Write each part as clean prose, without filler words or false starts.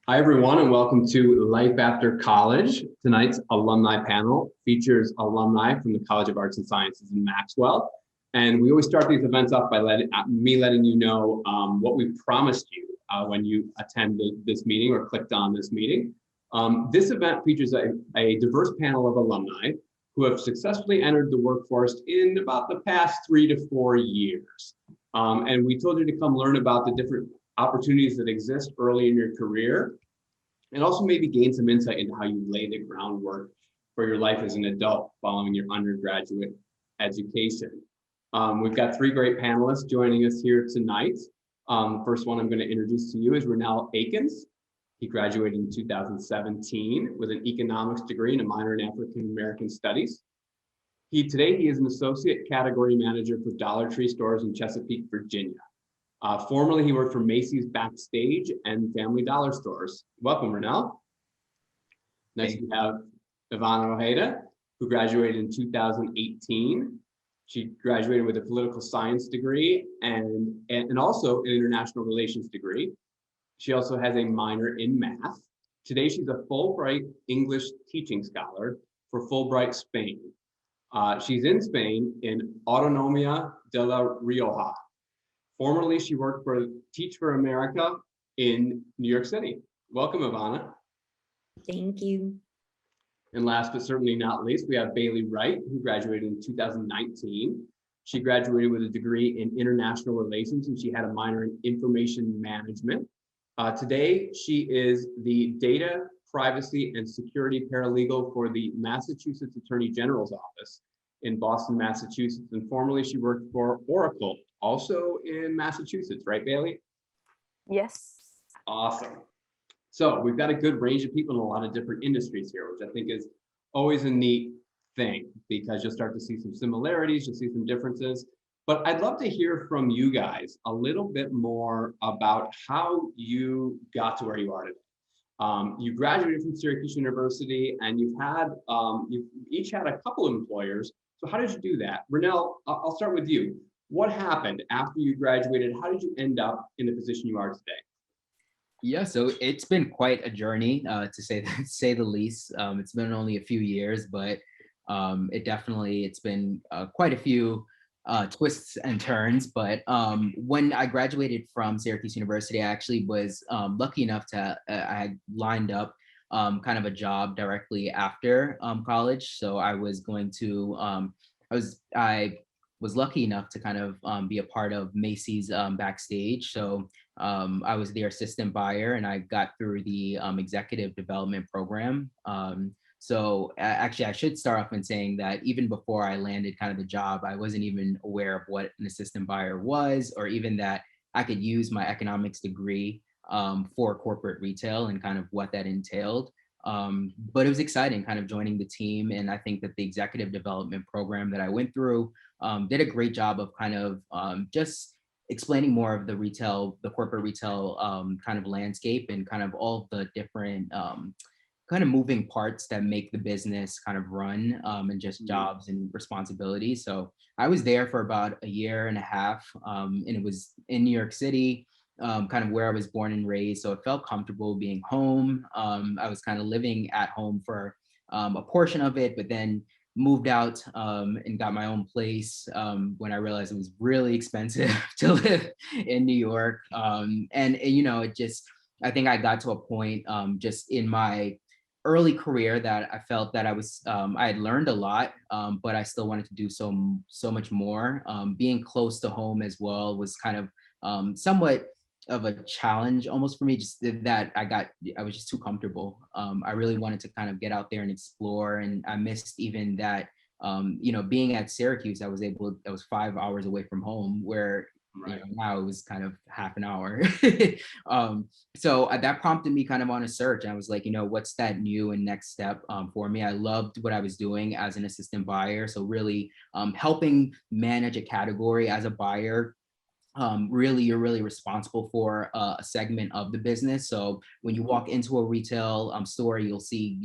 Hi, everyone, and welcome to Life After College. Tonight's alumni panel features alumni from the College of Arts and Sciences in Maxwell. And we always start these events off by letting you know what we promised you when you attended this meeting or clicked on this meeting. This event features a diverse panel of alumni who have successfully entered the workforce in about the past 3 to 4 years. And we told you to come learn about the different opportunities that exist early in your career, and also maybe gain some insight into how you lay the groundwork for your life as an adult following your undergraduate education. We've got 3 great panelists joining us here tonight. First one I'm going to introduce to you is Renell Aikens. He graduated in 2017 with an economics degree and a minor in African American studies. Today he is an associate category manager for Dollar Tree stores in Chesapeake, Virginia. Formerly, he worked for Macy's Backstage and Family Dollar stores. Welcome, Renell. Next, we have Evanna Ojeda, who graduated in 2018. She graduated with a political science degree and also an international relations degree. She also has a minor in math. Today, she's a Fulbright English teaching scholar for Fulbright Spain. She's in Spain in Autonomia de La Rioja. Formerly, she worked for Teach for America in New York City. Welcome, Evanna. Thank you. And last but certainly not least, we have Baylee Wright, who graduated in 2019. She graduated with a degree in international relations, and she had a minor in information management. Today, she is the data, privacy, and security paralegal for the Massachusetts Attorney General's office in Boston, Massachusetts. And formerly, she worked for Oracle, also in Massachusetts, right, Baylee? Yes. Awesome. So we've got a good range of people in a lot of different industries here, which I think is always a neat thing because you'll start to see some similarities, you'll see some differences. But I'd love to hear from you guys a little bit more about how you got to where you are today. You graduated from Syracuse University, and you've each had a couple of employers. So how did you do that? Renell, I'll start with you. What happened after you graduated? How did you end up in the position you are today? Yeah, so it's been quite a journey, to say the least. It's been only a few years, but it's been quite a few twists and turns. But when I graduated from Syracuse University, I actually was lucky enough I had lined up kind of a job directly after college. So I was going to, I was lucky enough to kind of be a part of Macy's Backstage. So I was their assistant buyer, and I got through the executive development program. Actually, I should start off in saying that even before I landed kind of the job, I wasn't even aware of what an assistant buyer was, or even that I could use my economics degree for corporate retail and kind of what that entailed. But it was exciting kind of joining the team. And I think that the executive development program that I went through did a great job of kind of just explaining more of the corporate retail kind of landscape and kind of all the different kind of moving parts that make the business kind of run and just jobs and responsibilities. So I was there for about 1.5 years, and it was in New York City, kind of where I was born and raised. So it felt comfortable being home. I was kind of living at home for a portion of it, but then moved out and got my own place when I realized it was really expensive to live in New York. I think I got to a point just in my early career that I felt that I had learned a lot, but I still wanted to do so much more. Being close to home as well was kind of somewhat of a challenge almost for me, just that I was just too comfortable. I really wanted to kind of get out there and explore, and I missed even that, being at Syracuse, I was 5 hours away from home, where right. Now it was kind of half an hour. So that prompted me kind of on a search. I was like, what's that new and next step for me? I loved what I was doing as an assistant buyer. So really helping manage a category as a buyer. You're really responsible for a segment of the business. So when you walk into a retail store, you'll see,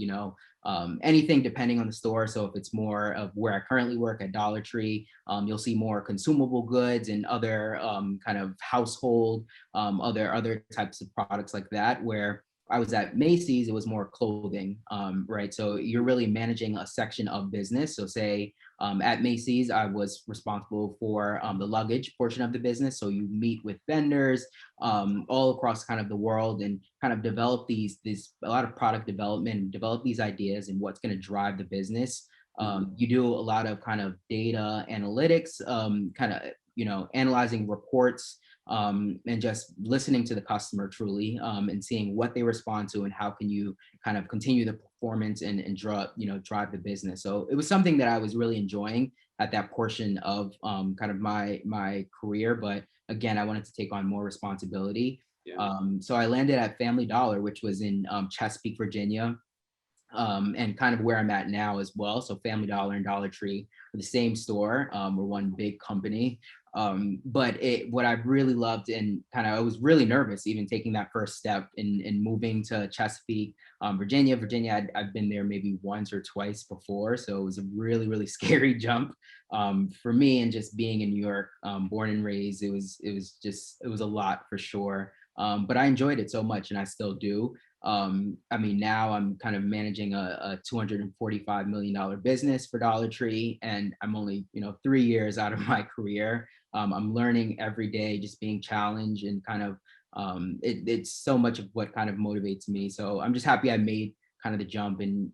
anything depending on the store. So if it's more of where I currently work at Dollar Tree, you'll see more consumable goods and other kind of household, other types of products like that, where I was at Macy's, it was more clothing, right? So you're really managing a section of business. So say at Macy's, I was responsible for the luggage portion of the business. So you meet with vendors all across kind of the world and kind of develop these a lot of product development, develop these ideas and what's going to drive the business. You do a lot of kind of data analytics, kind of, you know, analyzing reports, and just listening to the customer truly, and seeing what they respond to and how can you kind of continue the performance and drive the business. So it was something that I was really enjoying at that portion of kind of my career. But again, I wanted to take on more responsibility. Yeah. So I landed at Family Dollar, which was in Chesapeake, Virginia. And kind of where I'm at now as well. So Family Dollar and Dollar Tree are the same store. We're one big company. But what I really loved and kind of, I was really nervous even taking that first step in moving to Chesapeake, Virginia. I've been there maybe once or twice before. So it was a really, really scary jump for me. And just being in New York, born and raised, it was a lot for sure. But I enjoyed it so much and I still do. I mean, now I'm kind of managing a $245 million business for Dollar Tree, and I'm only, 3 years out of my career. I'm learning every day, just being challenged and kind of, it's so much of what kind of motivates me. So I'm just happy I made kind of the jump and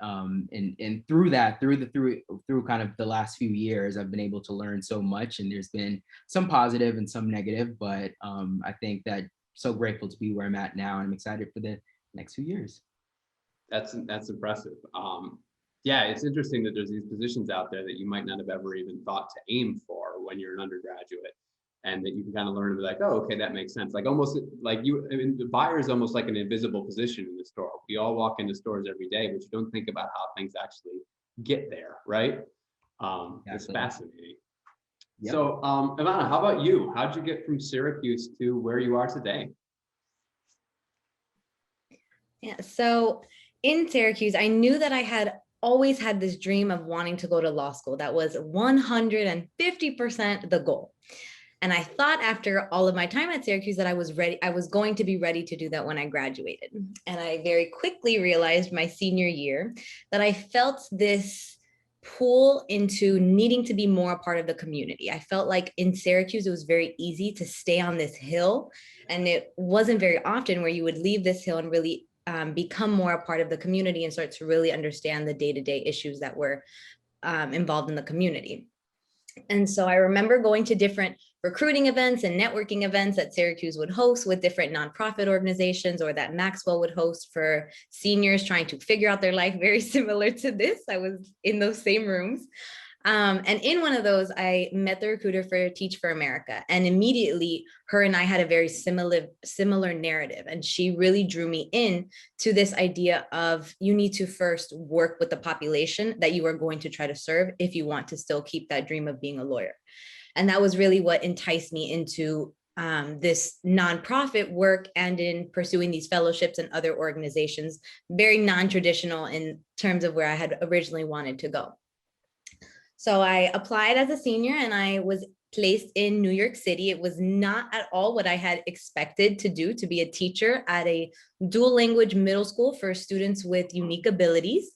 through kind of the last few years, I've been able to learn so much, and there's been some positive and some negative, but I think that so grateful to be where I'm at now. And I'm excited for the next few years. That's impressive. Yeah, it's interesting that there's these positions out there that you might not have ever even thought to aim for when you're an undergraduate, and that you can kind of learn to be like, oh, okay, that makes sense. Like almost like the buyer is almost like an invisible position in the store. We all walk into stores every day, but you don't think about how things actually get there, right? It's fascinating. Yep. So, Evanna, how about you? How'd you get from Syracuse to where you are today? Yeah, so in Syracuse, I knew that I had always had this dream of wanting to go to law school. That was 150% the goal. And I thought after all of my time at Syracuse that I was ready, I was going to be ready to do that when I graduated. And I very quickly realized my senior year that I felt this pull into needing to be more a part of the community. I felt like in Syracuse, it was very easy to stay on this hill. And it wasn't very often where you would leave this hill and really become more a part of the community and start to really understand the day-to-day issues that were involved in the community. And so I remember going to different recruiting events and networking events that Syracuse would host with different nonprofit organizations, or that Maxwell would host for seniors trying to figure out their life, very similar to this. I was in those same rooms. And in one of those, I met the recruiter for Teach for America, and immediately her and I had a very similar narrative. And she really drew me in to this idea of you need to first work with the population that you are going to try to serve if you want to still keep that dream of being a lawyer. And that was really what enticed me into this nonprofit work and in pursuing these fellowships and other organizations, very non-traditional in terms of where I had originally wanted to go. So I applied as a senior and I was placed in New York City. It was not at all what I had expected to do, to be a teacher at a dual language middle school for students with unique abilities.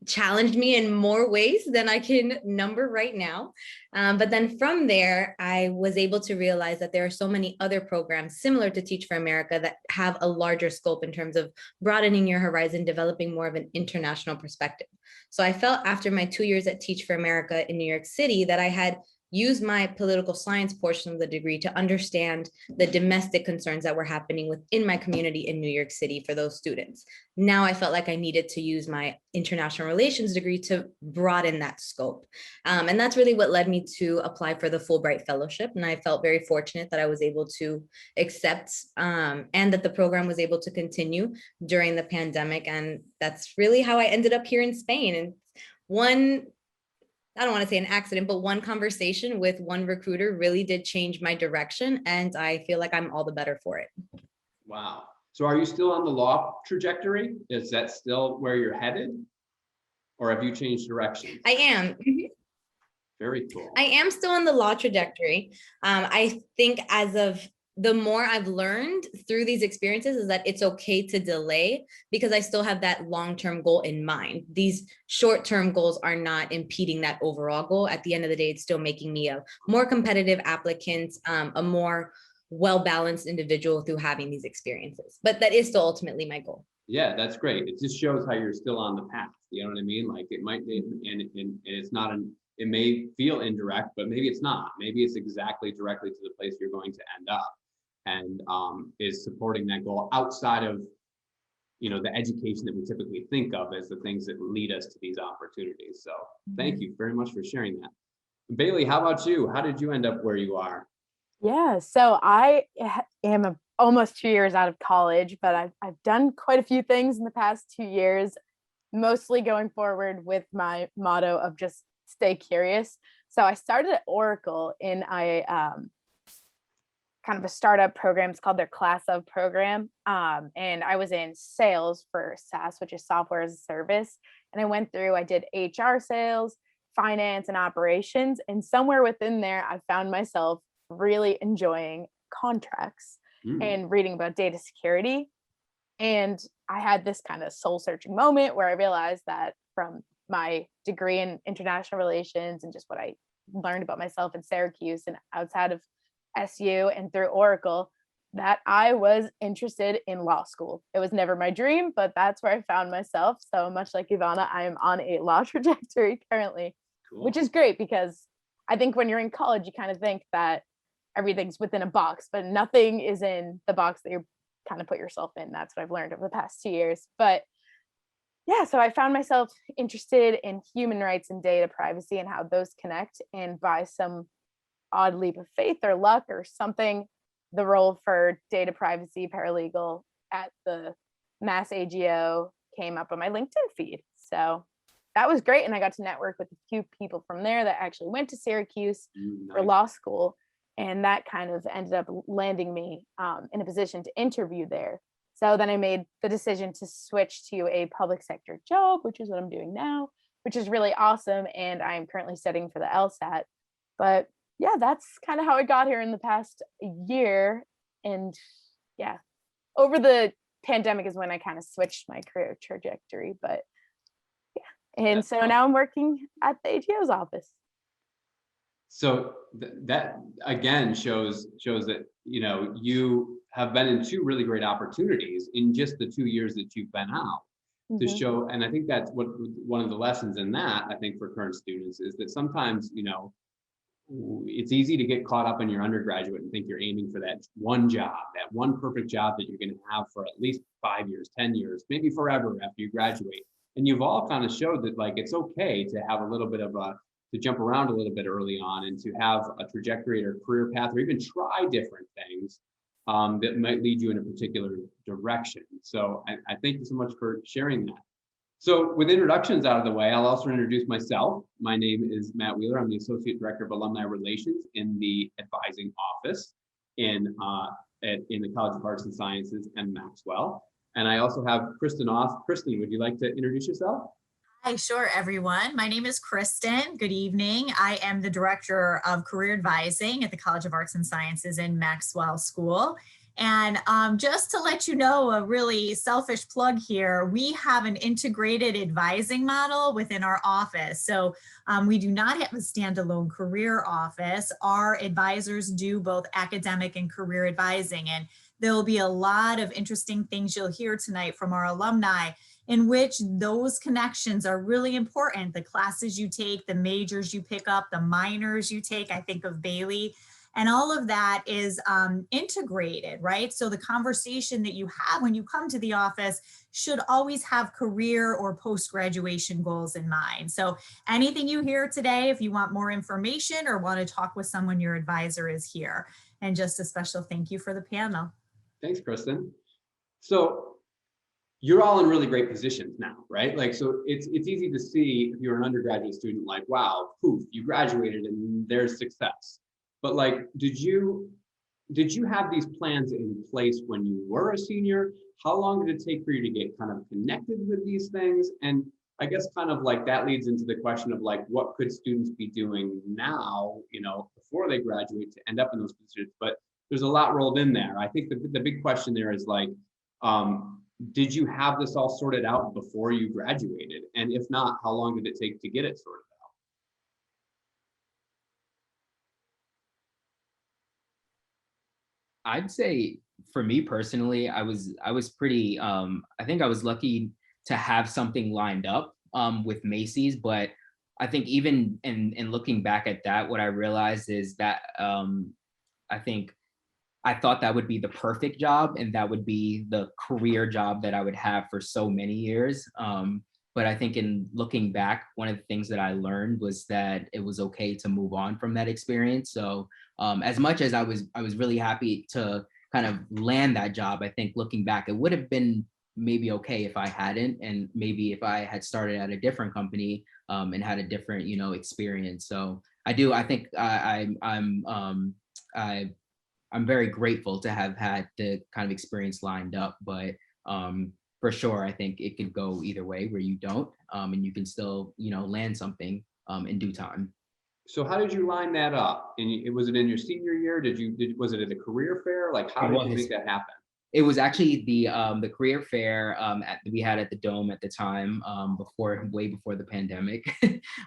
Challenged me in more ways than I can number right now. But then from there, I was able to realize that there are so many other programs similar to Teach for America that have a larger scope in terms of broadening your horizon, developing more of an international perspective. So I felt after my 2 years at Teach for America in New York City that I had used my political science portion of the degree to understand the domestic concerns that were happening within my community in New York City for those students. Now I felt like I needed to use my international relations degree to broaden that scope. And that's really what led me to apply for the Fulbright Fellowship. And I felt very fortunate that I was able to accept and that the program was able to continue during the pandemic. And that's really how I ended up here in Spain. And I don't want to say an accident, but one conversation with one recruiter really did change my direction. And I feel like I'm all the better for it. Wow. So are you still on the law trajectory? Is that still where you're headed? Or have you changed directions? I am. Very cool. I am still on the law trajectory. I think as of the more I've learned through these experiences is that it's okay to delay because I still have that long-term goal in mind. These short-term goals are not impeding that overall goal. At the end of the day, it's still making me a more competitive applicant, a more well-balanced individual through having these experiences. But that is still ultimately my goal. Yeah, that's great. It just shows how you're still on the path. You know what I mean? Like it might be, and it's not it may feel indirect, but maybe it's not. Maybe it's exactly directly to the place you're going to end up, and is supporting that goal outside of, the education that we typically think of as the things that lead us to these opportunities. So thank you very much for sharing that. Baylee, how about you? How did you end up where you are? Yeah, so I am almost 2 years out of college, but I've done quite a few things in the past 2 years, mostly going forward with my motto of just stay curious. So I started at Oracle in a kind of a startup program. It's called their Class of program. And I was in sales for SaaS, which is software as a service. And I did HR sales, finance, and operations. And somewhere within there, I found myself really enjoying contracts and reading about data security. And I had this kind of soul searching moment where I realized that from my degree in international relations and just what I learned about myself in Syracuse and outside of SU and through Oracle, that I was interested in law school. It was never my dream, but that's where I found myself. So much like Evanna, I am on a law trajectory currently, which is great because I think when you're in college, you kind of think that everything's within a box, but nothing is in the box that you kind of put yourself in. That's what I've learned over the past 2 years. But yeah, so I found myself interested in human rights and data privacy and how those connect. And by some odd leap of faith or luck or something, the role for data privacy paralegal at the Mass AGO came up on my LinkedIn feed. So that was great. And I got to network with a few people from there that actually went to Syracuse for law school. And that kind of ended up landing me in a position to interview there. So then I made the decision to switch to a public sector job, which is what I'm doing now, which is really awesome. And I'm currently studying for the LSAT. But yeah, that's kind of how I got here in the past year. And yeah, over the pandemic is when I kind of switched my career trajectory. But yeah, and so now I'm working at the AGO's office. So that again shows that you have been in two really great opportunities in just the 2 years that you've been out to show. And I think that's what one of the lessons in that, I think, for current students is that sometimes it's easy to get caught up in your undergraduate and think you're aiming for that one job, that one perfect job that you're going to have for at least 5 years, 10 years, maybe forever after you graduate. And you've all kind of showed that like it's okay to have a little bit of to jump around a little bit early on and to have a trajectory or career path or even try different things that might lead you in a particular direction. So I thank you so much for sharing that. So with introductions out of the way, I'll also introduce myself. My name is Matt Wheeler. I'm the Associate Director of Alumni Relations in the advising office in the College of Arts and Sciences and Maxwell. And I also have Kristen off. Kristen, would you like to introduce yourself? Hi, sure, everyone. My name is Kristen. Good evening. I am the Director of Career Advising at the College of Arts and Sciences in Maxwell School. And just to let you know, a really selfish plug here, we have an integrated advising model within our office. So we do not have a standalone career office. Our advisors do both academic and career advising. And there will be a lot of interesting things you'll hear tonight from our alumni in which those connections are really important. The classes you take, the majors you pick up, the minors you take, I think of Baylee, and all of that is integrated, right? So the conversation that you have when you come to the office should always have career or post-graduation goals in mind. So anything you hear today, if you want more information or want to talk with someone, your advisor is here. And just a special thank you for the panel. Thanks, Kristen. So you're all in really great positions now, right? Like, so it's easy to see if you're an undergraduate student, like, wow, poof, you graduated and there's success. But like, did you have these plans in place when you were a senior? How long did it take for you to get kind of connected with these things? And I guess kind of like that leads into the question of like, what could students be doing now, before they graduate to end up in those positions? But there's a lot rolled in there. I think the big question there is like, did you have this all sorted out before you graduated? And if not, how long did it take to get it sorted out? I'd say for me personally, I was pretty I think I was lucky to have something lined up with Macy's, but I think even in looking back at that, what I realized is that I think I thought that would be the perfect job and that would be the career job that I would have for so many years. But I think in looking back, one of the things that I learned was that it was okay to move on from that experience. So as much as I was really happy to kind of land that job, I think looking back, it would have been maybe okay if I hadn't, and maybe if I had started at a different company and had a different, experience. So I think I'm very grateful to have had the kind of experience lined up, but for sure, I think it could go either way where you don't, and you can still, land something in due time. So how did you line that up? And was it in your senior year? Was it at a career fair? Like, how did you make that happen? It was actually the career fair we had at the Dome at the time, way before the pandemic.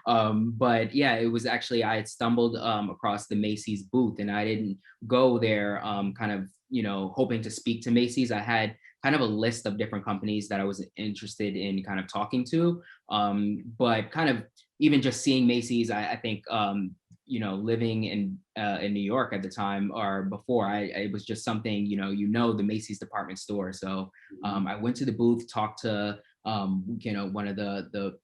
But yeah, it was actually, I had stumbled across the Macy's booth, and I didn't go there kind of, hoping to speak to Macy's. I had kind of a list of different companies that I was interested in kind of talking to. But kind of even just seeing Macy's, I think, living in New York at the time or before, it was just something, the Macy's department store. So I went to the booth, talked to, one of the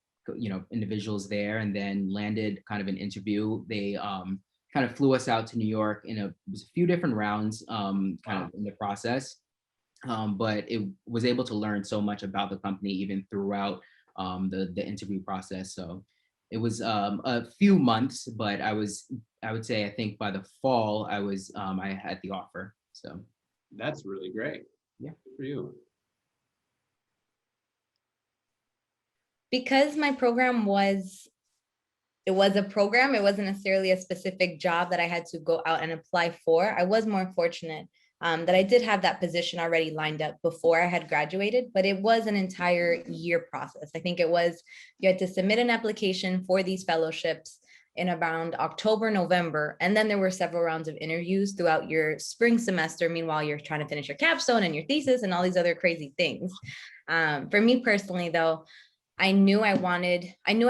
individuals there, and then landed kind of an interview. They kind of flew us out to New York it was a few different rounds kind of in the process. But it was able to learn so much about the company even throughout the interview process. So it was a few months, but I would say, I think by the fall, I had the offer. So that's really great. Yeah. Good for you. Because my program was a program, it wasn't necessarily a specific job that I had to go out and apply for. I was more fortunate that I did have that position already lined up before I had graduated, but it was an entire year process. I think you had to submit an application for these fellowships in around October, November, and then there were several rounds of interviews throughout your spring semester. Meanwhile, you're trying to finish your capstone and your thesis and all these other crazy things. For me personally, though, I knew I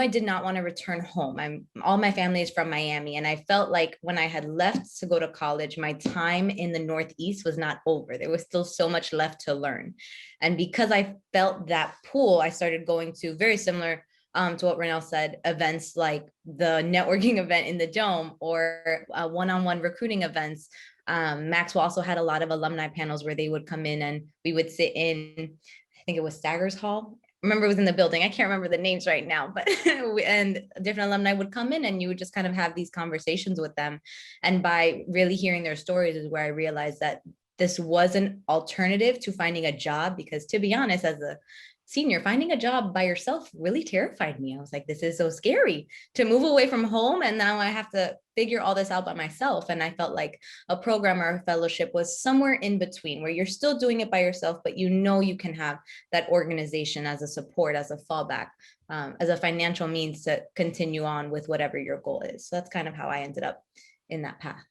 did not want to return home. All my family is from Miami, and I felt like when I had left to go to college, my time in the Northeast was not over. There was still so much left to learn. And because I felt that pull, I started going to, very similar to what Renell said, events like the networking event in the Dome or one-on-one recruiting events. Maxwell also had a lot of alumni panels where they would come in and we would sit in, I think it was Staggers Hall. Remember, it was in the building. I can't remember the names right now, but and different alumni would come in and you would just kind of have these conversations with them. And by really hearing their stories is where I realized that this was an alternative to finding a job, because to be honest, as a senior, finding a job by yourself really terrified me. I was like, this is so scary to move away from home. And now I have to figure all this out by myself. And I felt like a program or a fellowship was somewhere in between, where you're still doing it by yourself, but you can have that organization as a support, as a fallback, as a financial means to continue on with whatever your goal is. So that's kind of how I ended up in that path.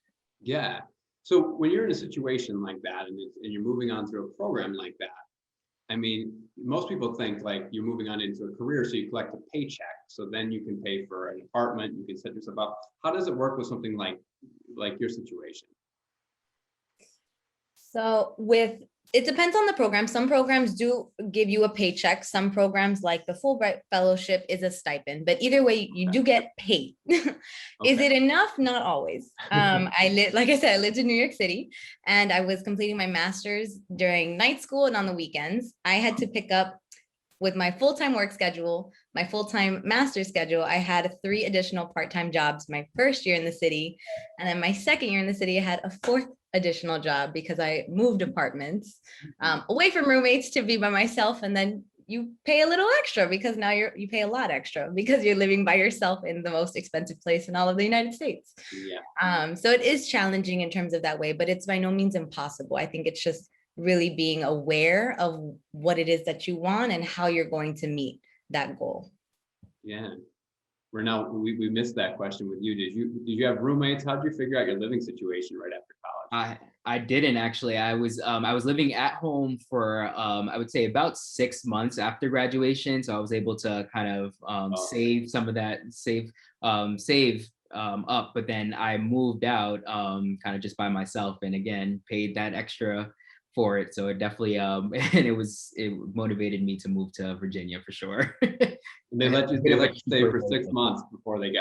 Yeah. So when you're in a situation like that and you're moving on through a program like that, I mean, most people think like you're moving on into a career, so you collect a paycheck. So then you can pay for an apartment, you can set yourself up. How does it work with something like your situation? So it depends on the program. Some programs do give you a paycheck. Some programs, like the Fulbright Fellowship, is a stipend, but either way, you do get paid. Is it enough? Not always. Like I said, I lived in New York City and I was completing my master's during night school and on the weekends. I had to pick up with my full-time work schedule, my full-time master's schedule. I had 3 additional part-time jobs my first year in the city. And then my second year in the city, I had a 4th additional job because I moved apartments away from roommates to be by myself. And then you pay a little extra because now you pay a lot extra because you're living by yourself in the most expensive place in all of the United States. Yeah. So it is challenging in terms of that way, but it's by no means impossible. I think it's just really being aware of what it is that you want and how you're going to meet that goal. Yeah. Renell, we missed that question with you. Did you have roommates? How did you figure out your living situation right after college? I didn't actually. I was living at home for I would say about 6 months after graduation. So I was able to kind of save some of that, save up. But then I moved out kind of just by myself, and again paid that extra for it. So it definitely and it motivated me to move to Virginia for sure. They let you stay for 6 months before they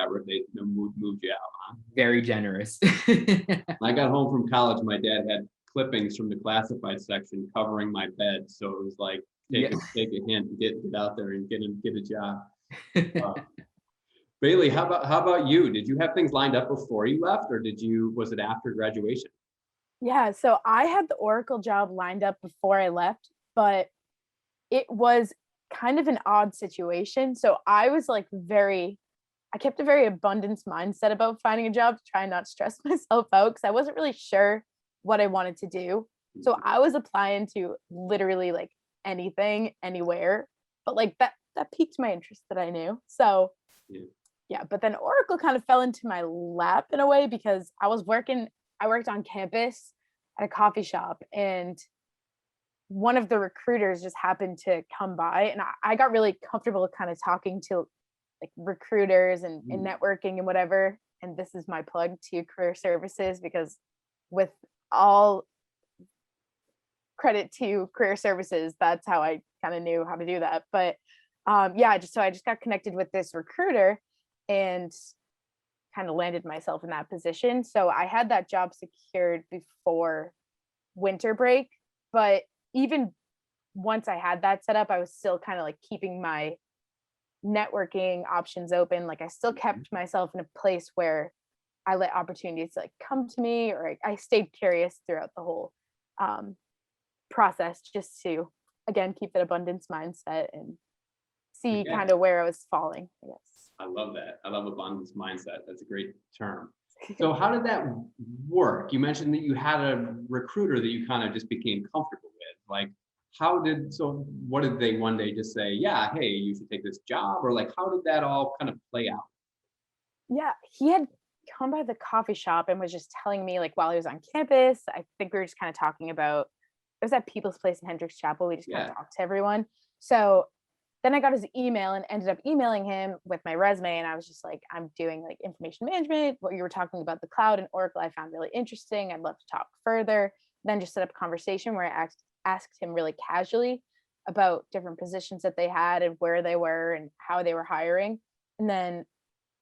moved you out, huh? Very generous. When I got home from college, my dad had clippings from the classified section covering my bed. So it was like, take a hint, get out there and get a job. Baylee, how about you? Did you have things lined up before you left, or was it after graduation? Yeah, so I had the Oracle job lined up before I left, but it was kind of an odd situation. So I was like I kept a very abundance mindset about finding a job to try and not stress myself out because I wasn't really sure what I wanted to do. So I was applying to literally like anything, anywhere, but like that piqued my interest that I knew. So yeah, but then Oracle kind of fell into my lap in a way because I worked on campus at a coffee shop, and one of the recruiters just happened to come by, and I got really comfortable kind of talking to like recruiters and networking and whatever. And this is my plug to career services, because with all credit to career services, that's how I kind of knew how to do that. But I just got connected with this recruiter and kind of landed myself in that position. So I had that job secured before winter break, but even once I had that set up, I was still kind of like keeping my networking options open. Like I still kept myself in a place where I let opportunities like come to me, or I stayed curious throughout the whole process, just to again keep that abundance mindset and see kind of where I was falling, I guess. I love that. I love abundance mindset. That's a great term. So how did that work? You mentioned that you had a recruiter that you kind of just became comfortable with. Like, what did they one day just say, yeah, hey, you should take this job? Or like, how did that all kind of play out? Yeah, he had come by the coffee shop and was just telling me, like, while he was on campus, I think we were just kind of talking about, it was at People's Place in Hendricks Chapel. We just kind of talked to everyone. So then I got his email and ended up emailing him with my resume. And I was just like, I'm doing like information management. What you were talking about, the cloud and Oracle, I found really interesting. I'd love to talk further. Then just set up a conversation where I asked him really casually about different positions that they had and where they were and how they were hiring. And then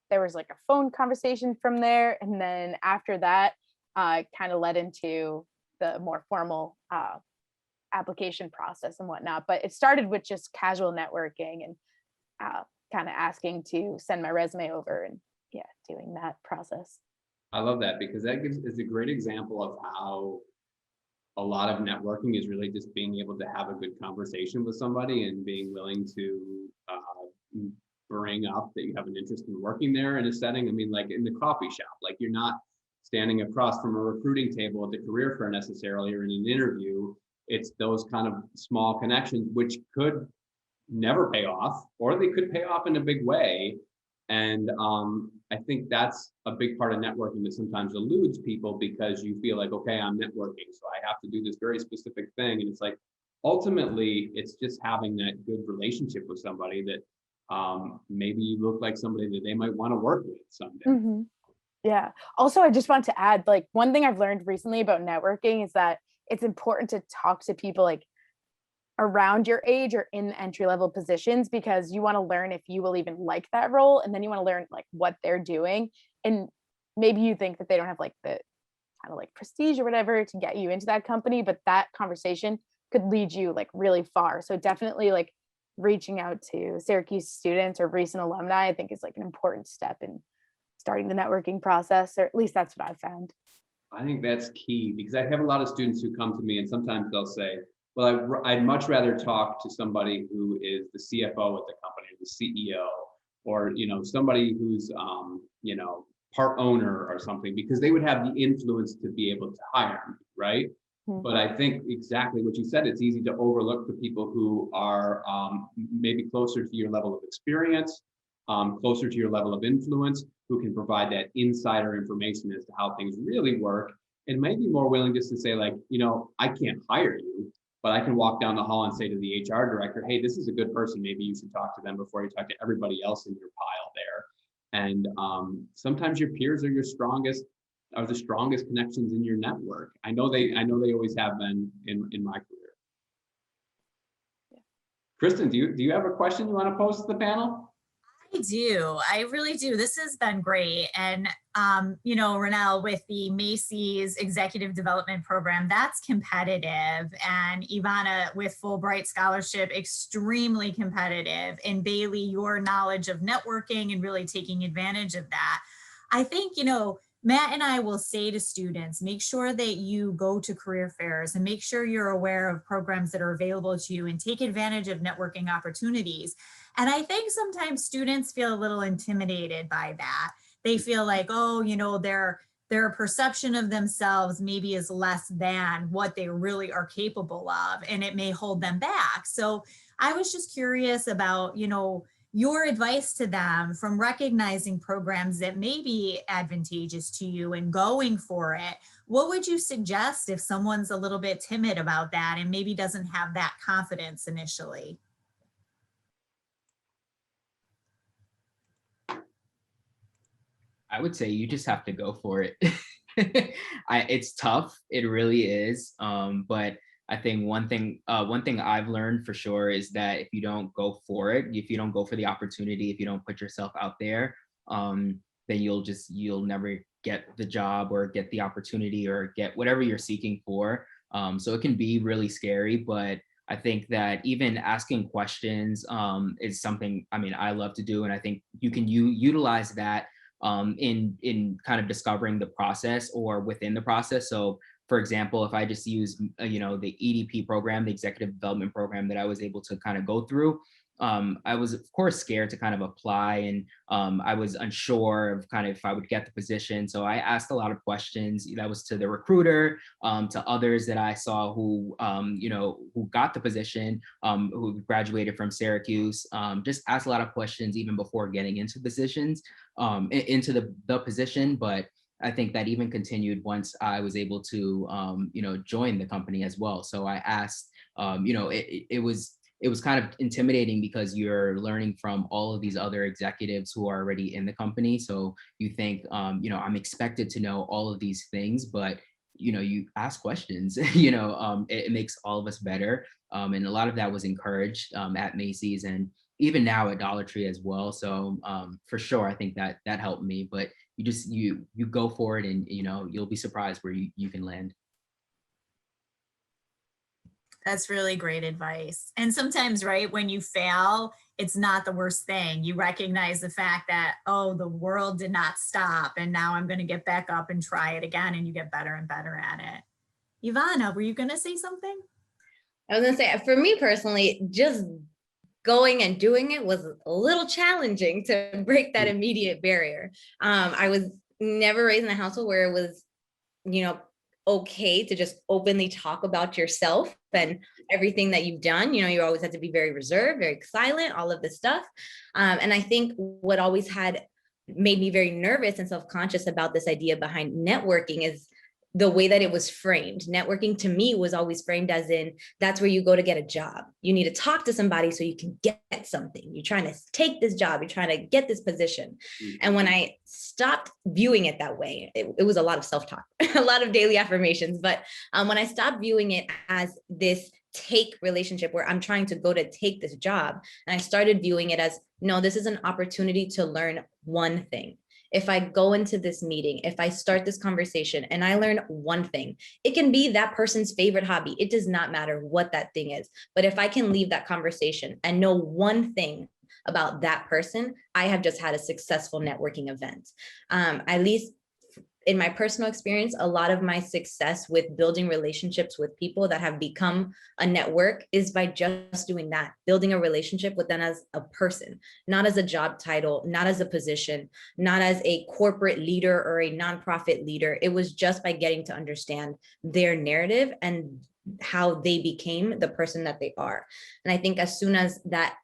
there was like a phone conversation from there. And then after that, kind of led into the more formal application process and whatnot. But it started with just casual networking and kind of asking to send my resume over and doing that process. I love that, because is a great example of how a lot of networking is really just being able to have a good conversation with somebody and being willing to bring up that you have an interest in working there in a setting. I mean, like in the coffee shop, like you're not standing across from a recruiting table at the career fair necessarily or in an interview. It's those kind of small connections which could never pay off, or they could pay off in a big way. And I think that's a big part of networking that sometimes eludes people, because you feel like, okay, I'm networking, so I have to do this very specific thing. And it's like, ultimately, it's just having that good relationship with somebody that maybe you look like somebody that they might want to work with someday. Mm-hmm. Yeah. Also, I just want to add, like, one thing I've learned recently about networking is that it's important to talk to people like around your age or in entry-level positions, because you want to learn if you will even like that role, and then you want to learn like what they're doing. And maybe you think that they don't have like the kind of like prestige or whatever to get you into that company, but that conversation could lead you like really far. So definitely like reaching out to Syracuse students or recent alumni, I think is like an important step in starting the networking process, or at least that's what I've found. I think that's key, because I have a lot of students who come to me and sometimes they'll say, well, I'd much rather talk to somebody who is the CFO at the company, the CEO, or, somebody who's, part owner or something, because they would have the influence to be able to hire me, right? But I think exactly what you said, it's easy to overlook the people who are maybe closer to your level of experience, closer to your level of influence, who can provide that insider information as to how things really work, and might be more willing just to say, like, I can't hire you, but I can walk down the hall and say to the HR director, hey, this is a good person. Maybe you should talk to them before you talk to everybody else in your pile there. And sometimes your peers are the strongest connections in your network. I know they always have been in my career. Yeah. Kristen, do you have a question you want to pose to the panel? I do. I really do. This has been great. And, Renell, with the Macy's Executive Development Program, that's competitive. And Evanna, with Fulbright Scholarship, extremely competitive. And Baylee, your knowledge of networking and really taking advantage of that. I think, Matt and I will say to students, make sure that you go to career fairs and make sure you're aware of programs that are available to you and take advantage of networking opportunities. And I think sometimes students feel a little intimidated by that. They feel like, their perception of themselves maybe is less than what they really are capable of, and it may hold them back. So I was just curious about, your advice to them from recognizing programs that may be advantageous to you and going for it. What would you suggest if someone's a little bit timid about that and maybe doesn't have that confidence initially? I would say you just have to go for it. It's tough. It really is. But I think one thing I've learned for sure is that if you don't go for it, if you don't go for the opportunity, if you don't put yourself out there, then you'll never get the job or get the opportunity or get whatever you're seeking for. So it can be really scary, but I think that even asking questions is something, I love to do. And I think you can utilize that in kind of discovering the process or within the process. So for example, if I just use, the EDP program, the Executive Development Program that I was able to kind of go through, I was of course scared to kind of apply, and I was unsure of kind of if I would get the position. So I asked a lot of questions. That was to the recruiter, to others that I saw who got the position, who graduated from Syracuse. Just asked a lot of questions even before getting into positions, into the position. But I think that even continued once I was able to, join the company as well. So I asked, it was kind of intimidating because you're learning from all of these other executives who are already in the company. So you think, I'm expected to know all of these things, but you ask questions, it makes all of us better. And a lot of that was encouraged at Macy's and even now at Dollar Tree as well. So for sure, I think that helped me, but you go for it, and you'll be surprised where you can land. That's really great advice. And sometimes, right, when you fail, it's not the worst thing. You recognize the fact that, the world did not stop, and now I'm going to get back up and try it again, and you get better and better at it. Evanna, were you going to say something? I was going to say, for me personally, just going and doing it was a little challenging to break that immediate barrier. I was never raised in a household where it was, okay to just openly talk about yourself and everything that you've done. You always had to be very reserved, very silent, all of this stuff. And I think what always had made me very nervous and self-conscious about this idea behind networking is the way that it was framed. Networking to me was always framed as in, that's where you go to get a job. You need to talk to somebody so you can get something. You're trying to take this job. You're trying to get this position. Mm-hmm. And when I stopped viewing it that way, it was a lot of self-talk, a lot of daily affirmations. But when I stopped viewing it as this take relationship where I'm trying to go to take this job, and I started viewing it as, no, this is an opportunity to learn one thing. If I go into this meeting, if I start this conversation and I learn one thing, it can be that person's favorite hobby. It does not matter what that thing is. But if I can leave that conversation and know one thing about that person, I have just had a successful networking event. At least in my personal experience, a lot of my success with building relationships with people that have become a network is by just doing that, building a relationship with them as a person, not as a job title, not as a position, not as a corporate leader or a nonprofit leader. It was just by getting to understand their narrative and how they became the person that they are. And I think as soon as that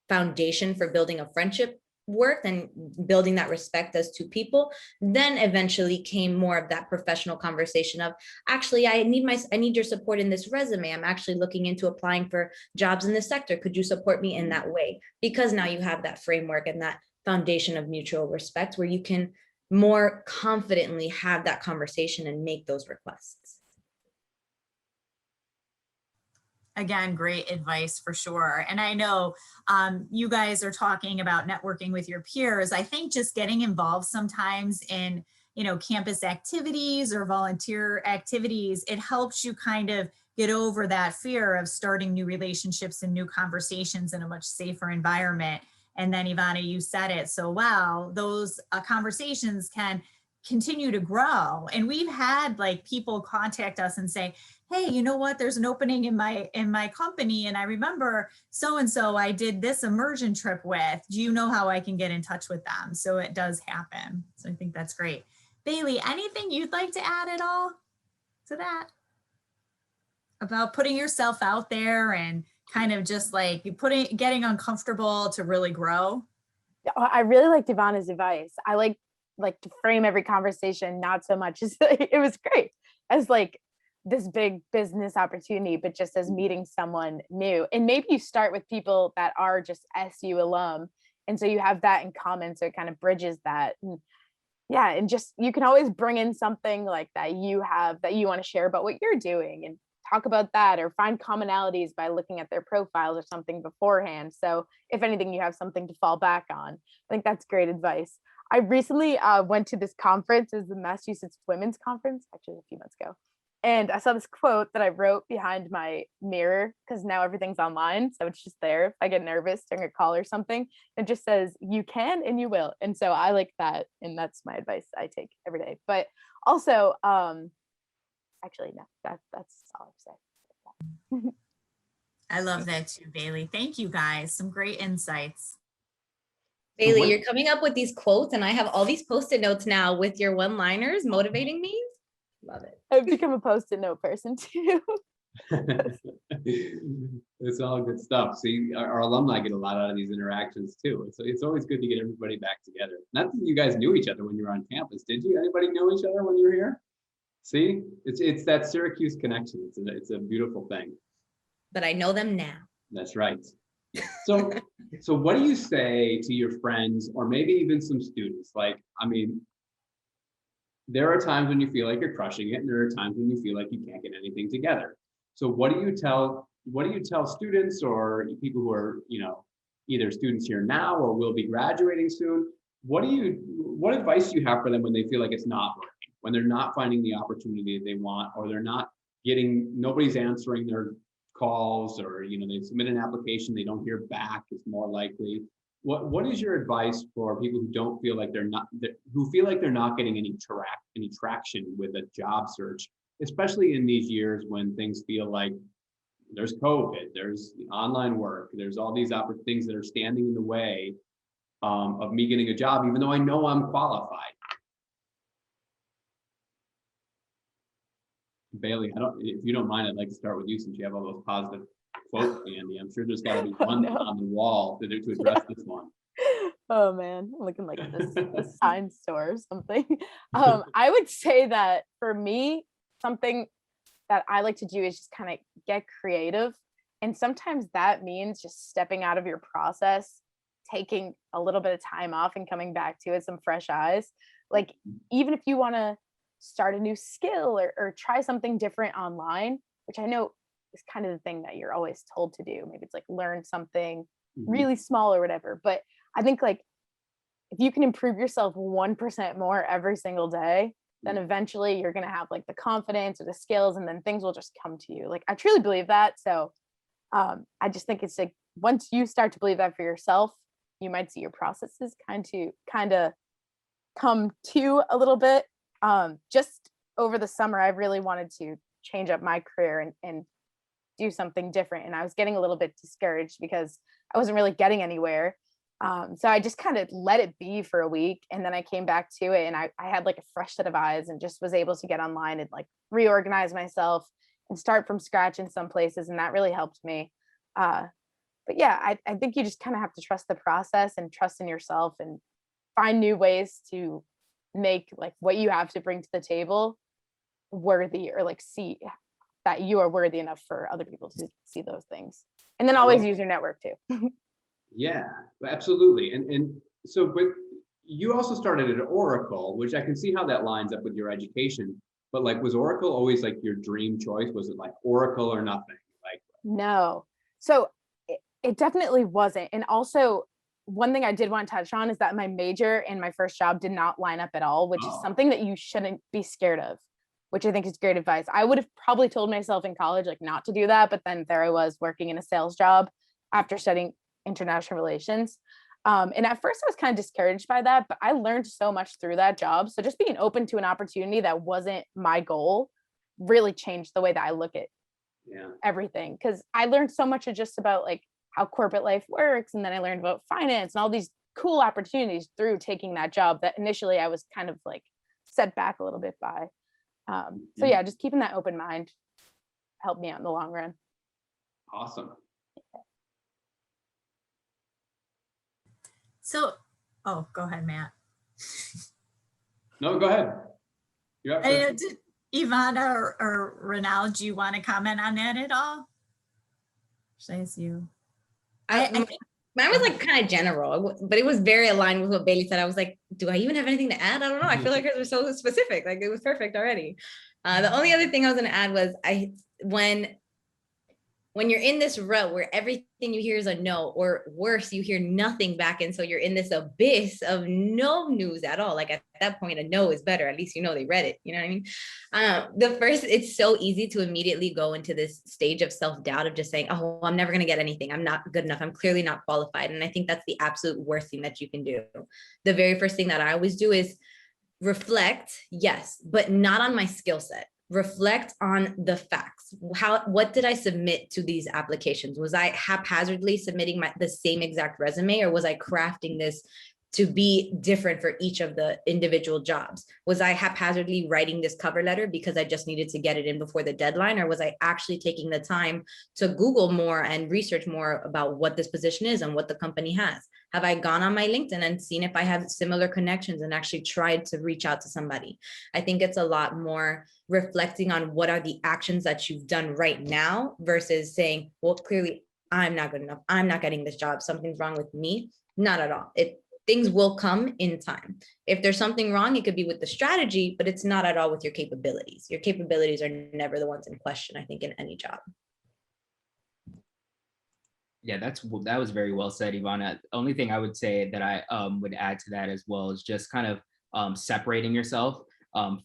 foundation for building a friendship worked and building that respect as two people, then eventually came more of that professional conversation of, actually, I need your support in this resume. I'm actually looking into applying for jobs in this sector. Could you support me in that way? Because now you have that framework and that foundation of mutual respect where you can more confidently have that conversation and make those requests. Again, great advice for sure. And I know you guys are talking about networking with your peers. I think just getting involved sometimes in, campus activities or volunteer activities, it helps you kind of get over that fear of starting new relationships and new conversations in a much safer environment. And then Evanna, you said it so well, those conversations can continue to grow. And we've had like people contact us and say, hey, you know what, there's an opening in my company. And I remember so-and-so I did this immersion trip with. Do you know how I can get in touch with them? So it does happen. So I think that's great. Baylee, anything you'd like to add at all to that? About putting yourself out there and kind of just like getting uncomfortable to really grow? I really liked Evanna's advice. I like to frame every conversation, not so much as it was great as like this big business opportunity, but just as meeting someone new. And maybe you start with people that are just SU alum. And so you have that in common. So it kind of bridges that. And yeah. And just, you can always bring in something like that you have that you want to share about what you're doing and talk about that, or find commonalities by looking at their profiles or something beforehand. So if anything, you have something to fall back on. I think that's great advice. I recently went to this conference, it was the Massachusetts Women's Conference, actually a few months ago. And I saw this quote that I wrote behind my mirror because now everything's online. So it's just there. If I get nervous during a call or something, it just says, you can and you will. And so I like that. And that's my advice I take every day. But also, actually, no, that's all I'm saying. I love that too, Baylee. Thank you guys. Some great insights. Baylee, you're coming up with these quotes and I have all these Post-it notes now with your one-liners motivating me. Love it. I've become a Post-it note person too. It's all good stuff. See, our alumni get a lot out of these interactions too. It's always good to get everybody back together. Not that you guys knew each other when you were on campus, did you? Anybody know each other when you were here? See, it's that Syracuse connection. It's a beautiful thing. But I know them now. That's right. So what do you say to your friends or maybe even some students? Like, I mean, there are times when you feel like you're crushing it, and there are times when you feel like you can't get anything together. So what do you tell students or people who are, either students here now or will be graduating soon? What advice do you have for them when they feel like it's not working, when they're not finding the opportunity they want, or nobody's answering their calls, or they submit an application, they don't hear back, it's more likely. What is your advice for people who don't feel like who feel like they're not getting any traction with a job search, especially in these years when things feel like there's COVID, there's online work, there's all these things that are standing in the way of me getting a job, even though I know I'm qualified? Baylee, if you don't mind, I'd like to start with you since you have all those positive quotes, Andy. I'm sure there's got to be one on the wall to address this one. Oh man, I'm looking like this sign store or something. I would say that for me, something that I like to do is just kind of get creative. And sometimes that means just stepping out of your process, taking a little bit of time off and coming back to it, some fresh eyes. Like, even if you want to start a new skill or try something different online, which I know is kind of the thing that you're always told to do. Maybe it's like learn something really small or whatever. But I think like if you can improve yourself 1% more every single day, then eventually you're going to have like the confidence or the skills, and then things will just come to you. Like, I truly believe that. So I just think it's like, once you start to believe that for yourself, you might see your processes kind of come to a little bit. just over the summer, I really wanted to change up my career and do something different. And I was getting a little bit discouraged because I wasn't really getting anywhere. So I just kind of let it be for a week. And then I came back to it and I had like a fresh set of eyes and just was able to get online and like reorganize myself and start from scratch in some places. And that really helped me. But yeah, I think you just kind of have to trust the process and trust in yourself and find new ways to make like what you have to bring to the table worthy, or like see that you are worthy enough for other people to see those things. And then always use your network too. Yeah, absolutely. And so, but you also started at Oracle, which I can see how that lines up with your education. But like, was Oracle always like your dream choice? Was it like Oracle or nothing? Like, no. So it definitely wasn't. And also, one thing I did want to touch on is that my major and my first job did not line up at all, which is something that you shouldn't be scared of, which I think is great advice. I would have probably told myself in college like not to do that, but then there I was working in a sales job after studying international relations. And at first I was kind of discouraged by that, but I learned so much through that job. So just being open to an opportunity that wasn't my goal really changed the way that I look at everything. Because I learned so much just about like how corporate life works. And then I learned about finance and all these cool opportunities through taking that job that initially I was kind of like set back a little bit by. So yeah, just keeping that open mind helped me out in the long run. awesome. So, oh, go ahead, Matt. No, go ahead. You're up. Did Evanna or Renell, do you want to comment on that at all? Should I ask you? Mine was like kind of general, but it was very aligned with what Baylee said. I was like, do I even have anything to add? I don't know. I feel like it was so specific. Like it was perfect already. The only other thing I was going to add was when you're in this rut where everything you hear is a no, or worse, you hear nothing back. And so you're in this abyss of no news at all. Like at that point, a no is better. At least, you know, they read it. You know what I mean? It's so easy to immediately go into this stage of self-doubt of just saying, oh, I'm never going to get anything. I'm not good enough. I'm clearly not qualified. And I think that's the absolute worst thing that you can do. The very first thing that I always do is reflect, yes, but not on my skill set. Reflect on the facts. What did I submit to these applications? Was I haphazardly submitting the same exact resume, or was I crafting this to be different for each of the individual jobs? Was I haphazardly writing this cover letter because I just needed to get it in before the deadline? Or was I actually taking the time to Google more and research more about what this position is and what the company has? Have I gone on my LinkedIn and seen if I have similar connections and actually tried to reach out to somebody? I think it's a lot more reflecting on what are the actions that you've done right now versus saying, well, clearly I'm not good enough. I'm not getting this job. Something's wrong with me. Not at all. Things will come in time. If there's something wrong, it could be with the strategy, but it's not at all with your capabilities. Your capabilities are never the ones in question, I think, in any job. Yeah, that was very well said, Evanna. The only thing I would say that I would add to that as well is just kind of separating yourself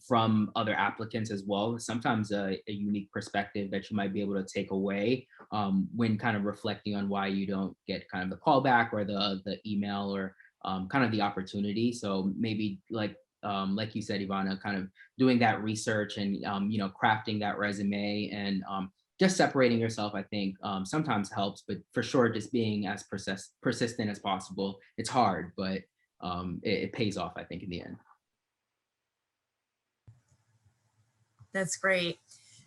from other applicants as well. Sometimes a unique perspective that you might be able to take away when kind of reflecting on why you don't get kind of the callback or the email or kind of the opportunity. So maybe like you said, Evanna, kind of doing that research and crafting that resume and just separating yourself, I think sometimes helps, but for sure, just being as persistent as possible. It's hard, but it pays off, I think, in the end. That's great.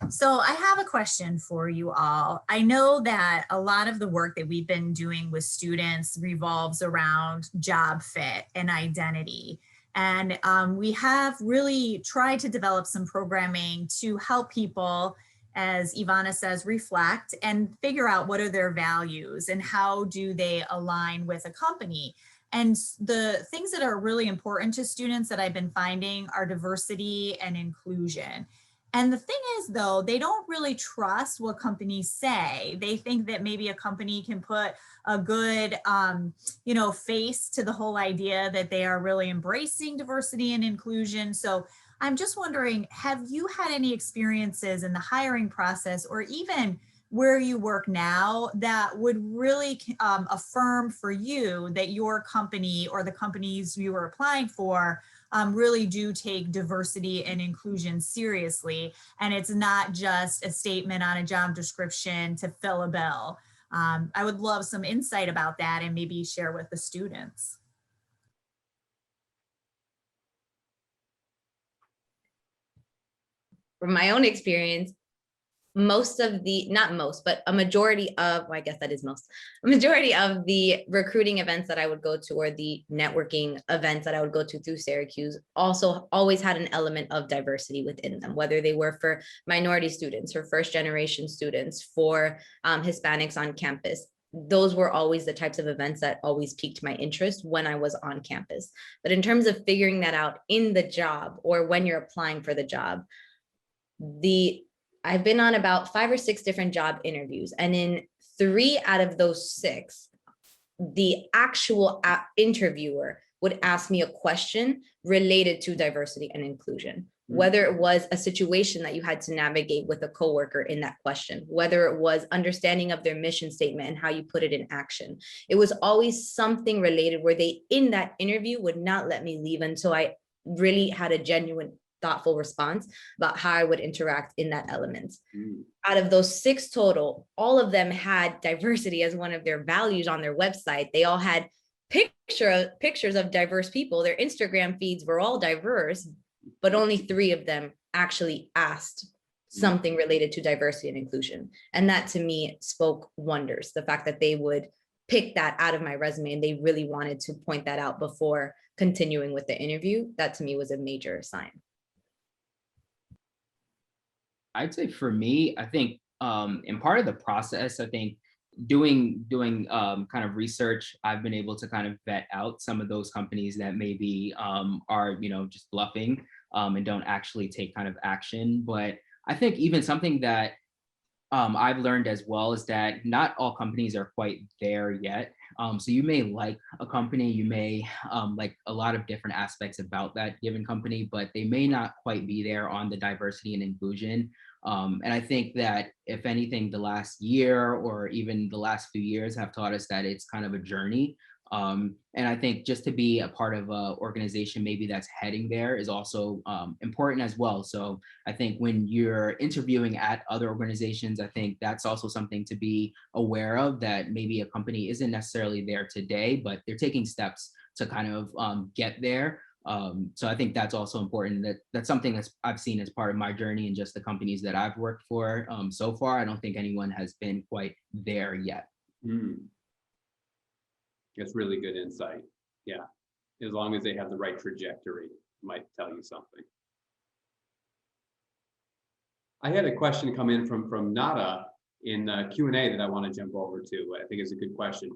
So I have a question for you all. I know that a lot of the work that we've been doing with students revolves around job fit and identity. And we have really tried to develop some programming to help people, as Evanna says, reflect and figure out what are their values and how do they align with a company. And the things that are really important to students that I've been finding are diversity and inclusion. And the thing is, though, they don't really trust what companies say. They think that maybe a company can put a good, face to the whole idea that they are really embracing diversity and inclusion. So I'm just wondering, have you had any experiences in the hiring process or even where you work now that would really affirm for you that your company or the companies you were applying for really do take diversity and inclusion seriously. And it's not just a statement on a job description to fill a bill. I would love some insight about that and maybe share with the students. From my own experience, most of the, not most, but a majority of, well, I guess that is most, a majority of the recruiting events that I would go to, or the networking events that I would go to through Syracuse, also always had an element of diversity within them, whether they were for minority students or first generation students, for Hispanics on campus. Those were always the types of events that always piqued my interest when I was on campus. But in terms of figuring that out in the job, or when you're applying for the job, I've been on about 5 or 6 different job interviews, and in 3 out of those 6, the actual interviewer would ask me a question related to diversity and inclusion, whether it was a situation that you had to navigate with a coworker in that question, whether it was understanding of their mission statement and how you put it in action. It was always something related where they, in that interview, would not let me leave until I really had a genuine, thoughtful response about how I would interact in that element. Out of those 6 total, all of them had diversity as one of their values on their website. They all had pictures of diverse people. Their Instagram feeds were all diverse, but only 3 of them actually asked something related to diversity and inclusion. And that to me spoke wonders. The fact that they would pick that out of my resume and they really wanted to point that out before continuing with the interview, that to me was a major sign. I'd say for me, I think in part of the process, I think doing kind of research, I've been able to kind of vet out some of those companies that maybe are, just bluffing and don't actually take kind of action. But I think even something that I've learned as well is that not all companies are quite there yet. So you may like a company, you may like a lot of different aspects about that given company, but they may not quite be there on the diversity and inclusion. And I think that if anything, the last year or even the last few years have taught us that it's kind of a journey. And I think just to be a part of an organization maybe that's heading there is also important as well. So I think when you're interviewing at other organizations, I think that's also something to be aware of, that maybe a company isn't necessarily there today, but they're taking steps to kind of get there. So I think that's also important. That's something that I've seen as part of my journey and just the companies that I've worked for so far. I don't think anyone has been quite there yet. That's really good insight. Yeah, as long as they have the right trajectory, it might tell you something. I had a question come in from Nada in Q&A that I want to jump over to. I think it's a good question.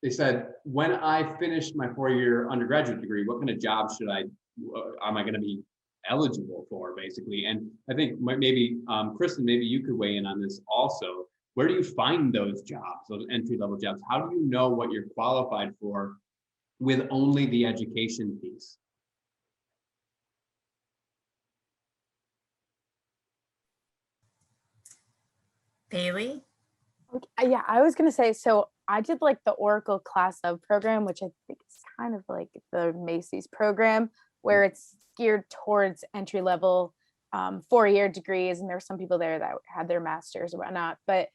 They said, when I finished my 4-year undergraduate degree, what kind of job am I going to be eligible for, basically? And I think maybe, Kristen, maybe you could weigh in on this also. Where do you find those jobs, those entry-level jobs? How do you know what you're qualified for with only the education piece? Baylee? Yeah, I was going to say, so I did like the Oracle Class of program, which I think is kind of like the Macy's program, where it's geared towards entry-level 4-year degrees. And there were some people there that had their masters or whatnot. But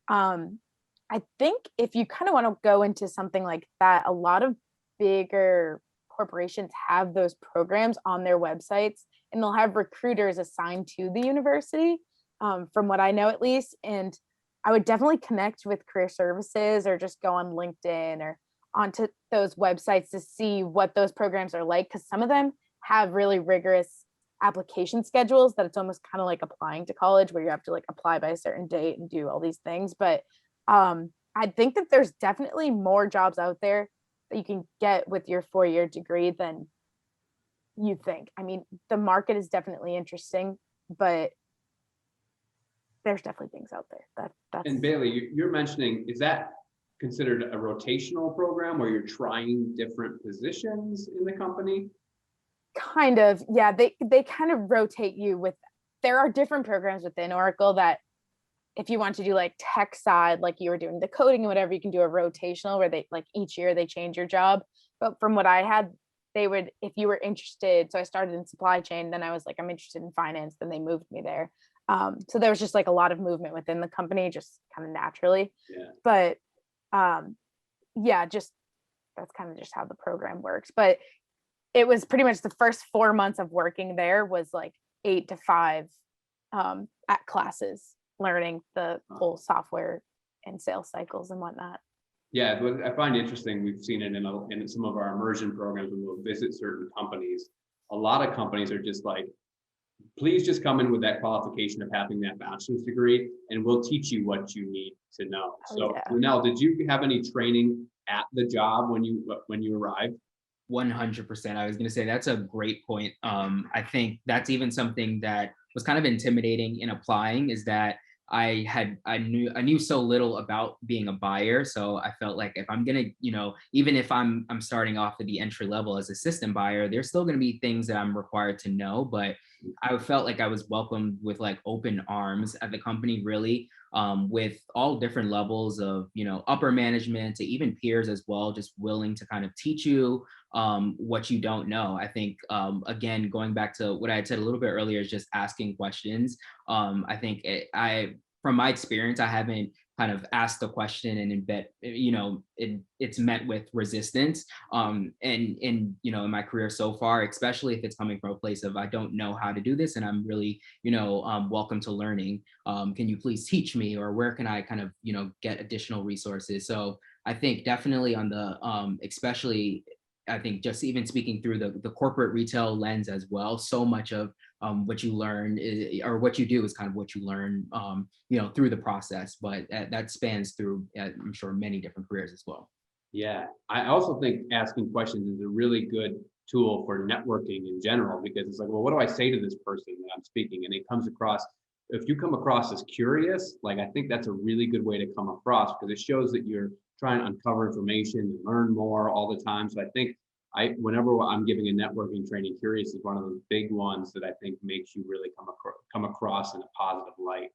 I think if you kind of want to go into something like that, a lot of bigger corporations have those programs on their websites, and they'll have recruiters assigned to the university, from what I know at least. And I would definitely connect with career services or just go on LinkedIn or onto those websites to see what those programs are like, because some of them have really rigorous application schedules that it's almost kind of like applying to college, where you have to like apply by a certain date and do all these things. But I think that there's definitely more jobs out there that you can get with your 4-year degree than you think. I mean, the market is definitely interesting, but there's definitely things out there. That's. And Baylee, you're mentioning, is that considered a rotational program where you're trying different positions in the company? Kind of, yeah. They kind of rotate you with. There are different programs within Oracle that, if you want to do like tech side, like you were doing the coding and whatever, you can do a rotational where they like each year they change your job. But from what I had, they would, if you were interested, so I started in supply chain, then I was like, I'm interested in finance, then they moved me there. So there was just like a lot of movement within the company, just kind of naturally. Yeah. But yeah, just that's kind of just how the program works. But it was pretty much the first 4 months of working there was like 8 to 5 at classes, learning the whole software and sales cycles and whatnot. Yeah, what I find interesting, we've seen it in some of our immersion programs when we'll visit certain companies. A lot of companies are just like, please just come in with that qualification of having that bachelor's degree, and we'll teach you what you need to know. Oh, So, yeah. Renell, did you have any training at the job when you arrived? 100%. I was going to say that's a great point. I think that's even something that was kind of intimidating in applying, is that I knew so little about being a buyer. So I felt like if I'm gonna, even if I'm starting off at the entry level as assistant buyer, there's still gonna be things that I'm required to know. But I felt like I was welcomed with like open arms at the company, really, with all different levels of, upper management to even peers as well, just willing to kind of teach you what you don't know. I think, again, going back to what I had said a little bit earlier, is just asking questions. I think from my experience, I haven't kind of asked a question and it's met with resistance. And in my career so far, especially if it's coming from a place of, I don't know how to do this and I'm really, welcome to learning. Can you please teach me, or where can I kind of, get additional resources? So I think definitely on the, especially, I think just even speaking through the corporate retail lens as well, so much of what you learn or what you do is kind of what you learn, through the process, but that spans through, I'm sure, many different careers as well. Yeah, I also think asking questions is a really good tool for networking in general, because it's like, well, what do I say to this person that I'm speaking? And it comes across, if you come across as curious, like, I think that's a really good way to come across, because it shows that you're trying to uncover information and learn more all the time. So I think whenever I'm giving a networking training, curious is one of those big ones that I think makes you really come across in a positive light.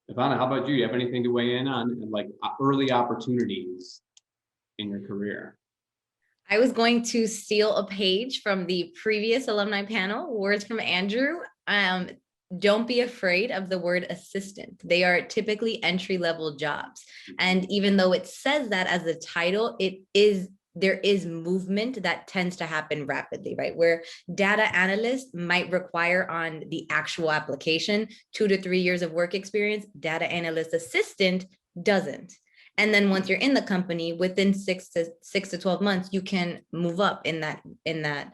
Evanna, how about you? You have anything to weigh in on, like, early opportunities in your career? I was going to steal a page from the previous alumni panel, words from Andrew. Don't be afraid of the word assistant. They are typically entry-level jobs. And even though it says that as a title, there is movement that tends to happen rapidly, right? Where data analyst might require on the actual application 2 to 3 years of work experience, data analyst assistant doesn't. And then once you're in the company, within 6 to 12 months, you can move up in that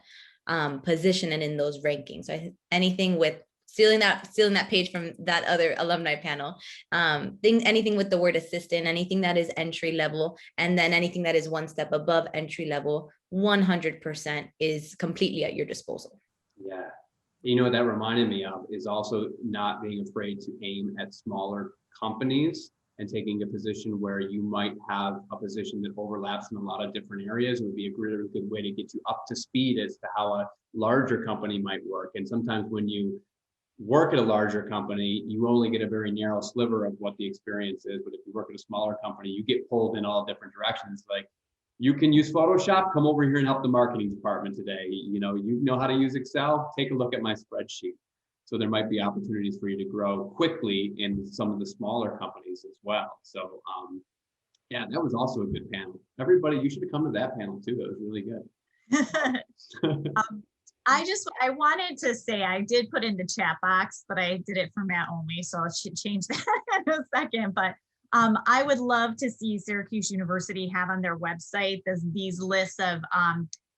position and in those rankings. So anything with stealing that page from that other alumni panel, anything with the word assistant, anything that is entry level, and then anything that is one step above entry level, 100% is completely at your disposal. Yeah. What that reminded me of is also not being afraid to aim at smaller companies and taking a position where you might have a position that overlaps in a lot of different areas. It would be a really good way to get you up to speed as to how a larger company might work. And sometimes when you work at a larger company, you only get a very narrow sliver of what the experience is. But if you work at a smaller company, you get pulled in all different directions. Like, you can use Photoshop, come over here and help the marketing department today. You know how to use Excel, take a look at my spreadsheet. So there might be opportunities for you to grow quickly in some of the smaller companies as well. So yeah, that was also a good panel. Everybody, you should have come to that panel too. That was really good. I wanted to say, I did put in the chat box, but I did it for Matt only, so I should change that in a second. But I would love to see Syracuse University have on their website these lists of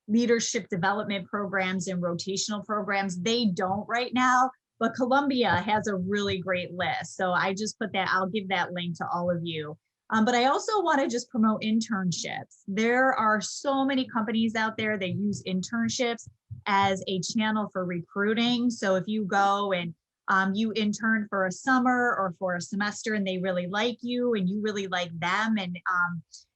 leadership development programs and rotational programs. They don't right now, but Columbia has a really great list. So I just put that, I'll give that link to all of you. But I also want to just promote internships. There are so many companies out there that use internships as a channel for recruiting. So if you go and you intern for a summer or for a semester and they really like you and you really like them, and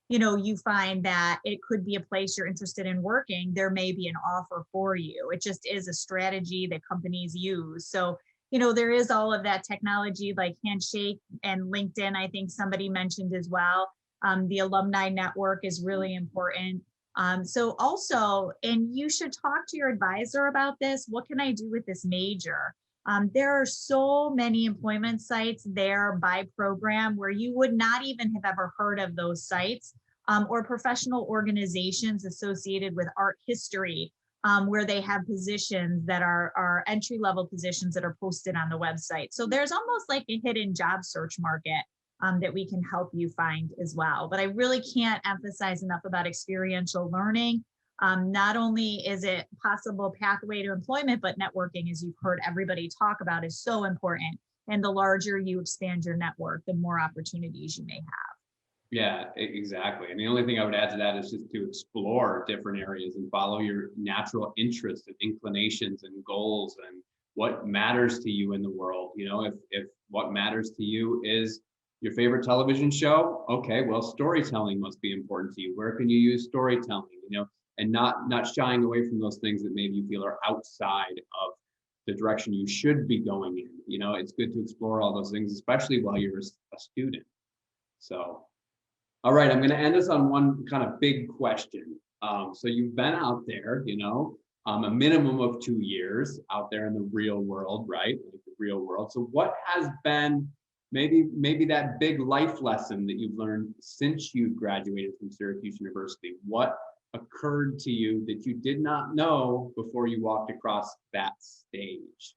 you find that it could be a place you're interested in working, there may be an offer for you. It just is a strategy that companies use. So there is all of that technology like Handshake and LinkedIn, I think somebody mentioned as well. The alumni network is really important. So also, and you should talk to your advisor about this. What can I do with this major? There are so many employment sites there by program where you would not even have ever heard of those sites, or professional organizations associated with art history, where they have positions that are entry-level positions that are posted on the website. So there's almost like a hidden job search market that we can help you find as well. But I really can't emphasize enough about experiential learning. Not only is it possible pathway to employment, but networking, as you've heard everybody talk about, is so important. And the larger you expand your network, the more opportunities you may have. Yeah, exactly. And the only thing I would add to that is just to explore different areas and follow your natural interests and inclinations and goals and what matters to you in the world. You know, if what matters to you is your favorite television show, okay, well, storytelling must be important to you. Where can you use storytelling? You know, and not shying away from those things that maybe you feel are outside of the direction you should be going in. You know, it's good to explore all those things, especially while you're a student. So, all right, I'm going to end us on one kind of big question. So you've been out there, you know, a minimum of 2 years out there in the real world, right? Like the real world. So what has been maybe that big life lesson that you've learned since you graduated from Syracuse University? What occurred to you that you did not know before you walked across that stage?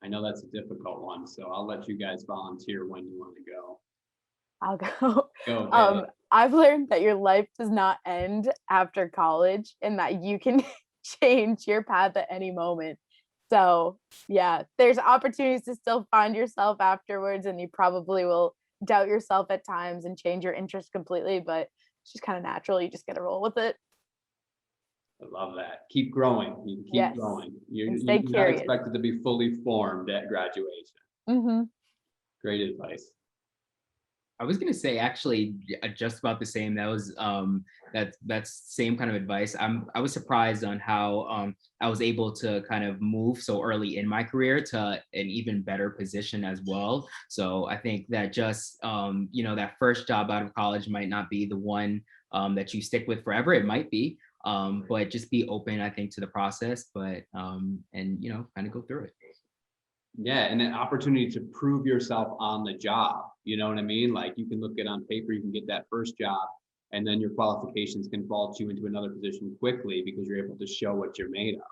I know that's a difficult one, so I'll let you guys volunteer when you want to go. I'll go. Go, I've learned that your life does not end after college and that you can change your path at any moment. So yeah, there's opportunities to still find yourself afterwards, and you probably will doubt yourself at times and change your interest completely, but it's just kind of natural. You just got to roll with it. I love that. Keep growing. You can keep going. You're not expected to be fully formed at graduation. Mm-hmm. Great advice. I was gonna say actually just about the same. That was that's same kind of advice. I was surprised on how I was able to kind of move so early in my career to an even better position as well. So I think that just you know, that first job out of college might not be the one that you stick with forever. It might be, but just be open, I think, to the process. But and you know, kind of go through it. Yeah, and an opportunity to prove yourself on the job. You know what I mean? Like you can look at on paper, you can get that first job, and then your qualifications can vault you into another position quickly because you're able to show what you're made of.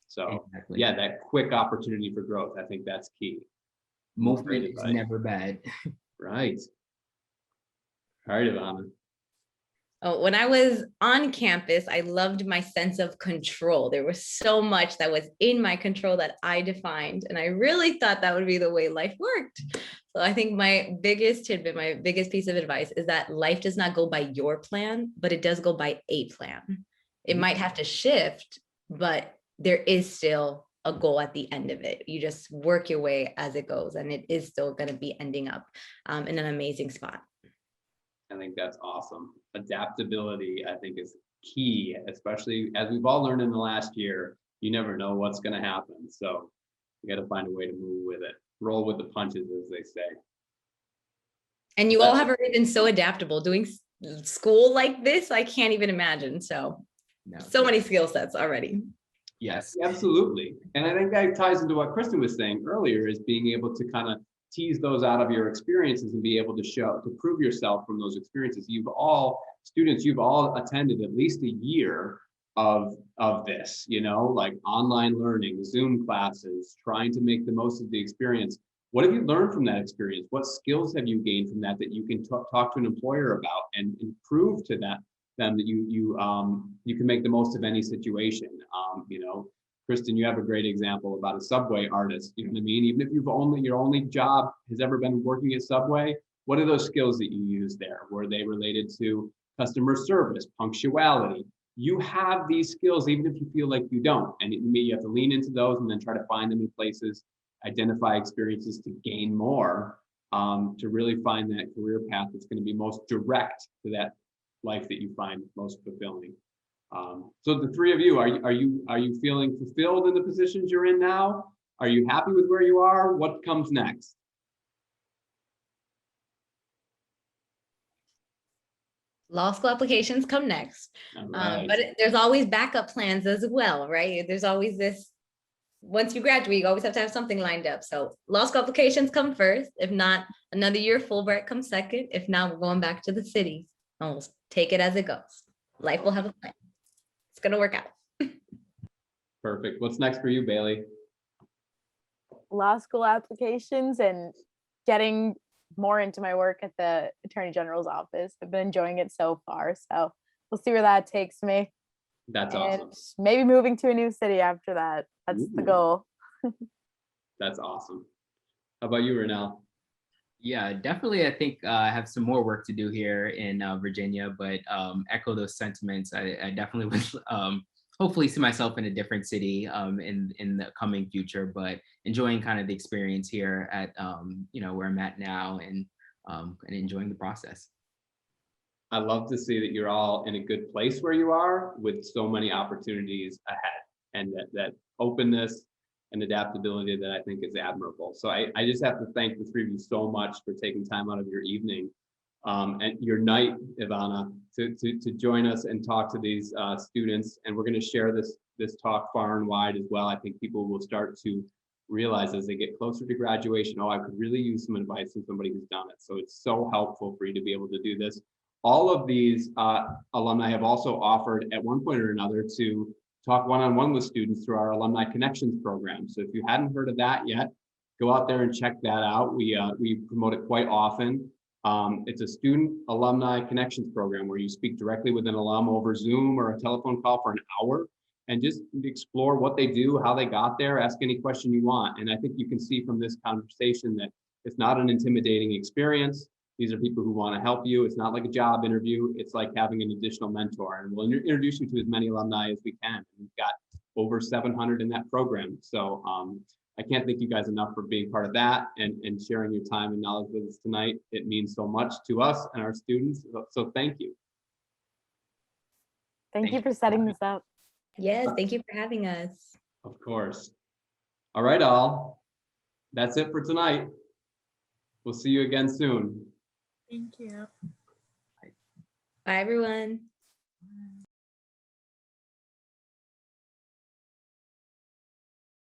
So exactly. Yeah, that quick opportunity for growth, I think that's key. Movement is never bad. Right. All right, Evanna. Oh, when I was on campus, I loved my sense of control. There was so much that was in my control that I defined. And I really thought that would be the way life worked. So I think my biggest tidbit, my biggest piece of advice is that life does not go by your plan, but it does go by a plan. It might have to shift, but there is still a goal at the end of it. You just work your way as it goes, and it is still going to be ending up in an amazing spot. I think that's awesome. Adaptability, I think, is key, especially as we've all learned in the last year. You never know what's going to happen. So you got to find a way to move with it. Roll with the punches, as they say. And you all have already been so adaptable doing school like this. I can't even imagine. So many skill sets already. Yes, absolutely. And I think that ties into what Kristen was saying earlier, is being able to kind of tease those out of your experiences and be able to prove yourself from those experiences. You've all attended at least a year of this, you know, like online learning, Zoom classes, trying to make the most of the experience. What have you learned from that experience? What skills have you gained from that you can talk to an employer about and prove to them that you can make the most of any situation? You know, Kristen, you have a great example about a Subway artist. You know what I mean? Even if your only job has ever been working at Subway, what are those skills that you use there? Were they related to customer service, punctuality? You have these skills, even if you feel like you don't. And you have to lean into those and then try to find them in places, identify experiences to gain more, to really find that career path that's going to be most direct to that life that you find most fulfilling. So the three of you, are you feeling fulfilled in the positions you're in now? Are you happy with where you are? What comes next? Law school applications come next. All right. But there's always backup plans as well, right? There's always this, once you graduate, you always have to have something lined up. So law school applications come first. If not, another year Fulbright comes second. If not, we're going back to the cities and we'll take it as it goes. Life will have a plan. It's gonna work out. Perfect. What's next for you, Baylee? Law school applications and getting more into my work at the Attorney General's office. I've been enjoying it so far, so we'll see where that takes me. That's And awesome. maybe moving to a new city after that. That's the Ooh. goal. That's awesome. How about you, Renell? Yeah, definitely. I think I have some more work to do here in Virginia, but echo those sentiments. I definitely would hopefully see myself in a different city in the coming future, but enjoying kind of the experience here at where I'm at now and enjoying the process. I love to see that you're all in a good place where you are with so many opportunities ahead, and that openness and adaptability that I think is admirable. So I just have to thank the three of you so much for taking time out of your evening and your night, Evanna, to join us and talk to these students. And we're going to share this talk far and wide as well. I think people will start to realize as they get closer to graduation, oh, I could really use some advice from somebody who's done it. So it's so helpful for you to be able to do this. All of these alumni have also offered at one point or another to talk one-on-one with students through our Alumni Connections program. So if you hadn't heard of that yet, go out there and check that out. We promote it quite often. It's a student alumni connections program where you speak directly with an alum over Zoom or a telephone call for an hour and just explore what they do, how they got there, ask any question you want. And I think you can see from this conversation that it's not an intimidating experience. These are people who want to help you. It's not like a job interview. It's like having an additional mentor. And we'll introduce you to as many alumni as we can. We've got over 700 in that program. So I can't thank you guys enough for being part of that and sharing your time and knowledge with us tonight. It means so much to us and our students. So thank you. Thank you for setting this up. Yes, thank you for having us. Of course. All right, all. That's it for tonight. We'll see you again soon. Thank you. Bye, everyone.